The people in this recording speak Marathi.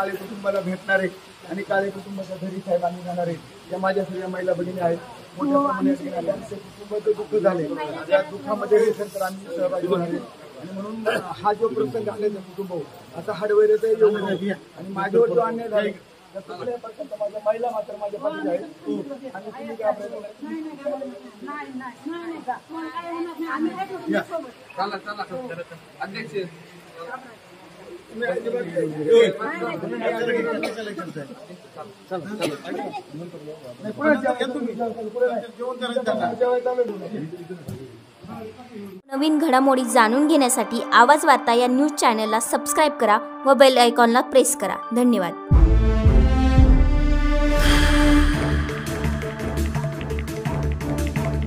काळे कुटुंबाला भेटणार आहे आणि काळे कुटुंबाच्या घरी साहेब आम्ही जाणार आहे. या माझ्या सगळ्या महिला भगिनी आहेत. मोठ्या प्रमाणात त्यांचे कुटुंबाचं दुःख झाले, त्या दुःखामध्ये तर आम्ही सहभागी होणार आहे. आणि म्हणून हा जो प्रसंग आले कुटुंब आता हाडवैरेचा येऊ नये आणि माझ्यावर जो अन्याय झाला त्या कुठल्याही प्रकारचा माझ्या महिला मात्र माझ्या पाठीशी आहेत. आणि तुम्ही काय अध्यक्ष नवीन घडामोडी जाणून घेण्यासाठी आवाज वार्ता या न्यूज चॅनलला सबस्क्राईब करा व बेल आयकॉनला प्रेस करा. धन्यवाद.